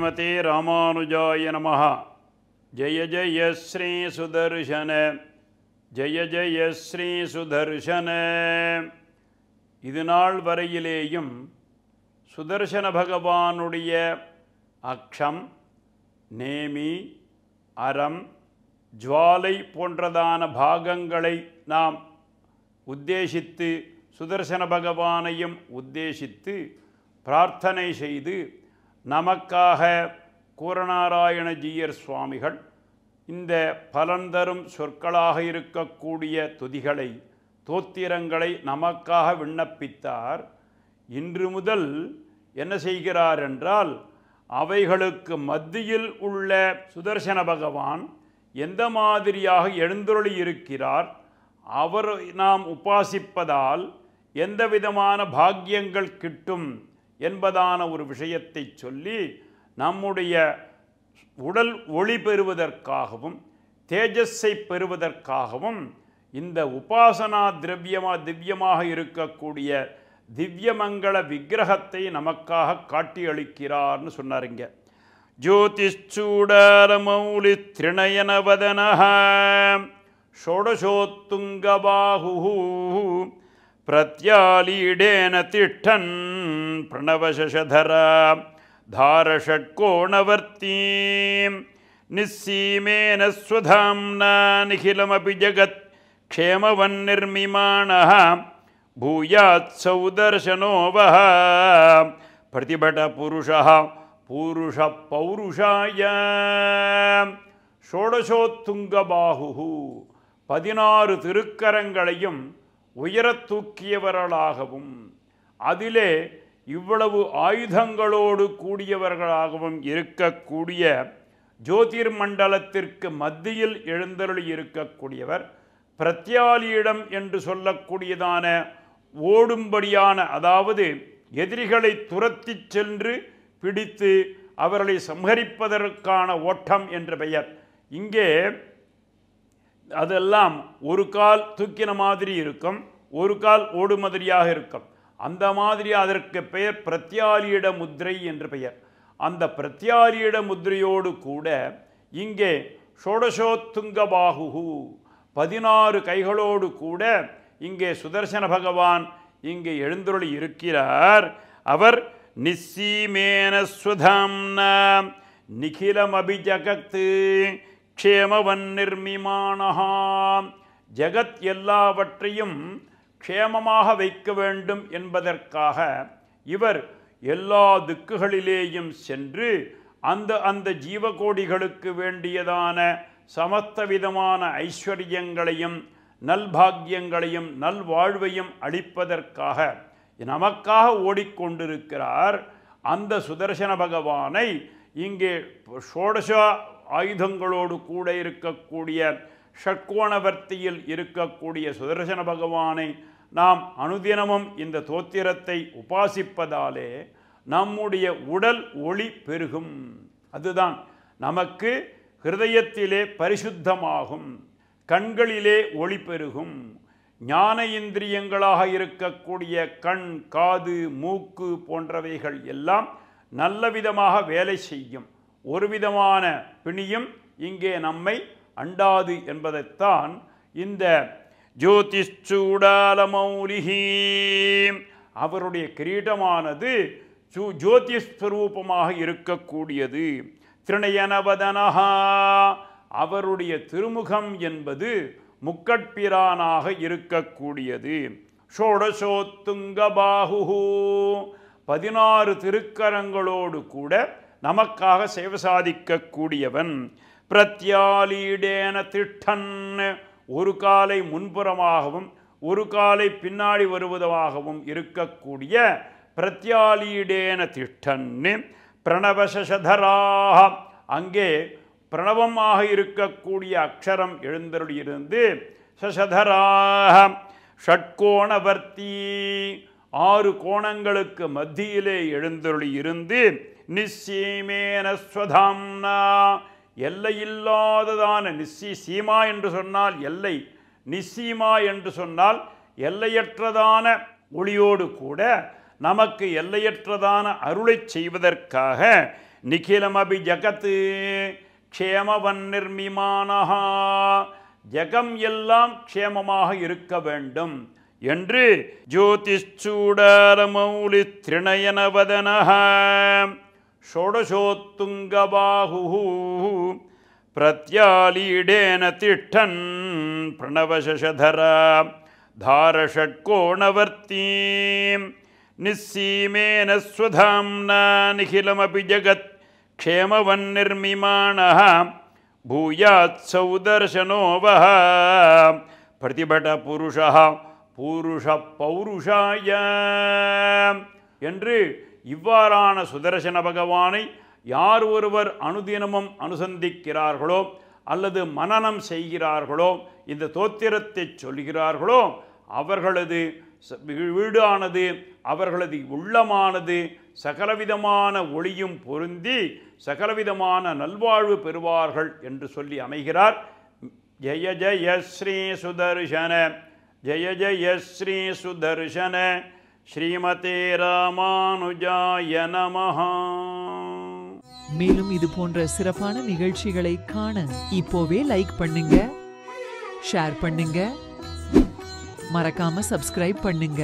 ஸ்ரீமதே ராமானுஜாய நமஹ. ஜெய ஜெய ஸ்ரீ சுதர்சன, ஜெய ஜெய ஸ்ரீ சுதர்சன. இது நாள் வரையிலேயும் சுதர்சன பகவானுடைய அக்ஷம், நேமி, அரம், ஜுவாலை போன்றதான பாகங்களை நாம் உத்தேசித்து சுதர்சன பகவானையும் உத்தேசித்து பிரார்த்தனை செய்து நமக்காக கூரநாராயண ஜீயர் சுவாமிகள் இந்த பலன் தரும் சொற்களாக இருக்கக்கூடிய துதிகளை, தோத்திரங்களை நமக்காக விண்ணப்பித்தார். இன்று முதல் என்ன செய்கிறார் என்றால், அவைகளுக்கு மத்தியில் உள்ள சுதர்சன பகவான் எந்த மாதிரியாக எழுந்தருளி இருக்கிறார், அவர் நாம் உபாசிப்பதால் எந்த விதமான பாக்கியங்கள் கிட்டும் என்பதான ஒரு விஷயத்தை சொல்லி நம்முடைய உடல் ஒளி பெறுவதற்காகவும் தேஜஸை பெறுவதற்காகவும் இந்த உபாசனா திவ்யமாக இருக்கக்கூடிய திவ்யமங்கள விக்கிரகத்தை நமக்காக காட்டியளிக்கிறார்னு சொன்னாருங்க. ஜோதிஷூடாரமௌலி திரிணயனவதனஹ ஷோடசோத்துங்கபாஹு பிரத்யாலீடேன திஷ்டன் பிரணவசதரா தாரஷட்கோணவர்த்தி நிஸ்ஸீமேன ஸ்வதாம்னா நிகிலமபி ஜகத் க்ஷேமவன்னிர்மிமாணஹ பூயாத் சௌதர்சனோவஹ பிரதிபட புருஷः பூருஷ பௌருஷாய. ஷோடசோத்துங்கபாஹு 16 திருக்கரங்களையும் உயரத் தூக்கியவர்களாகவும் அதிலே இவ்வளவு ஆயுதங்களோடு கூடியவர்களாகவும் இருக்கக்கூடிய ஜோதிர் மண்டலத்திற்கு மத்தியில் எழுந்தருளி இருக்கக்கூடியவர், பிரத்யாலியிடம் என்று சொல்லக்கூடியதான ஓடும்படியான, அதாவது எதிரிகளை துரத்தி சென்று பிடித்து அவர்களை சம்ஹரிப்பதற்கான ஓட்டம் என்ற பெயர். இங்கே அதெல்லாம் ஒரு கால் தூக்கின மாதிரி இருக்கும், ஒரு கால் ஓடு மாதிரியாக இருக்கும். அந்த மாதிரி அதற்கு பெயர் பிரத்யாலியிட முத்திரை என்று பெயர். அந்த பிரத்யாலியிட முத்திரையோடு கூட இங்கே ஷோடசோத்துங்கபாஹு 16 கைகளோடு கூட இங்கே சுதர்சன பகவான் இங்கே எழுந்தருளி இருக்கிறார். அவர் நிஸ்ஸீமேன ஸ்வதாம்னா நிகிலமபிஜகத் க்ஷேமவன்னிர்மிமாணஹா, ஜகத் எல்லாவற்றையும் க்ஷேமமாக வைக்க வேண்டும் என்பதற்காக இவர் எல்லா திக்குகளிலேயும் சென்று அந்த ஜீவகோடிகளுக்கு வேண்டியதான சமஸ்த விதமான ஐஸ்வர்யங்களையும் நல்பாக்கியங்களையும் நல்வாழ்வையும் அளிப்பதற்காக நமக்காக ஓடிக்கொண்டிருக்கிறார். அந்த சுதர்சன பகவானை இங்கே ஷோடச ஆயுதங்களோடு கூட இருக்கக்கூடிய ஷட்கோணவர்த்தியில் இருக்கக்கூடிய சுதர்சன பகவானை நாம் அனுதினமும் இந்த தோத்திரத்தை உபாசிப்பதாலே நம்முடைய உடல் ஒளி பெருகும். அதுதான் நமக்கு ஹிருதயத்திலே பரிசுத்தமாகும், கண்களிலே ஒளி பெருகும். ஞான இந்திரியங்களாக இருக்கக்கூடிய கண், காது, மூக்கு போன்றவைகள் எல்லாம் நல்ல விதமாக வேலை செய்யும். ஒரு விதமான பிணியும் இங்கே நம்மை அண்டாது என்பதைத்தான் இந்த ஜோதிஷூடாலமௌலிஹி, அவருடைய கிரீடமானது ஜோதிஸ்வரூபமாக இருக்கக்கூடியது. திரிணயனவதனஹா, அவருடைய திருமுகம் என்பது முக்கட்பிரானாக இருக்கக்கூடியது. ஷோடசோத்துங்கபாஹு 16 திருக்கரங்களோடு கூட நமக்காக சேவை சாதிக்கக்கூடியவன். பிரத்யாலீடேன திஷ்டன், ஒரு காலை முன்புறமாகவும் ஒரு காலை பின்னாடி வருவதாகவும் இருக்கக்கூடிய பிரத்யாலீடேன திஷ்டன் பிரணவசதராக, அங்கே பிரணவமாக இருக்கக்கூடிய அக்ஷரம் எழுந்தருளியிருந்து சசதராக ஷட்கோணவர்த்தி 6 கோணங்களுக்கு மத்தியிலே எழுந்தருளியிருந்து நிஸ்ஸீமேன ஸ்வதாம்னா, எல்லையில்லாததான சீமா என்று சொன்னால் எல்லை, நிஸ்ஸீமா என்று சொன்னால் எல்லையற்றதான ஒளியோடு கூட நமக்கு எல்லையற்றதான அருளை செய்வதற்காக நிகிலமபி ஜகத் க்ஷேமவன் நிர்மிமானஹ, ஜகம் எல்லாம் க்ஷேமமாக இருக்க வேண்டும் என்று ஜோதிஷூடாரமௌலி திரிணயனவதனஹ ஷோடசோத்துங்கபாஹு பிரத்யாலீடேன திஷ்டன் பிரணவசதர தாரஷட்கோணவர்த்தி நிஸ்ஸீமேன ஸ்வதாம்னா நிகிலமபி ஜகத் க்ஷேமவன் நிர்மிமானஹ பூயாத் சௌதர்ஷனோ வஹ பிரதிபட புருஷः பூருஷ பௌருஷாய என்று இவ்வாறான சுதர்சன பகவானை யார் ஒருவர் அனுதினமும் அனுசந்திக்கிறார்களோ அல்லது மனனம் செய்கிறார்களோ, இந்த தோத்திரத்தை சொல்கிறார்களோ, அவர்களது வீடானது, அவர்களது உள்ளமானது சகலவிதமான ஒளியும் பொருந்தி சகலவிதமான நல்வாழ்வு பெறுவார்கள் என்று சொல்லி அமைகிறார். ஜெய ஜெய ஸ்ரீ சுதர்சன, ஜெய ஜெய ஸ்ரீ சுதர்சன, ஸ்ரீமதே ராமானுஜாய நமஹ. மேலும் இது போன்ற சிறப்பான நிகழ்ச்சிகளை காண இப்போவே லைக் பண்ணுங்க, ஷேர் பண்ணுங்க, மறக்காம சப்ஸ்கிரைப் பண்ணுங்க.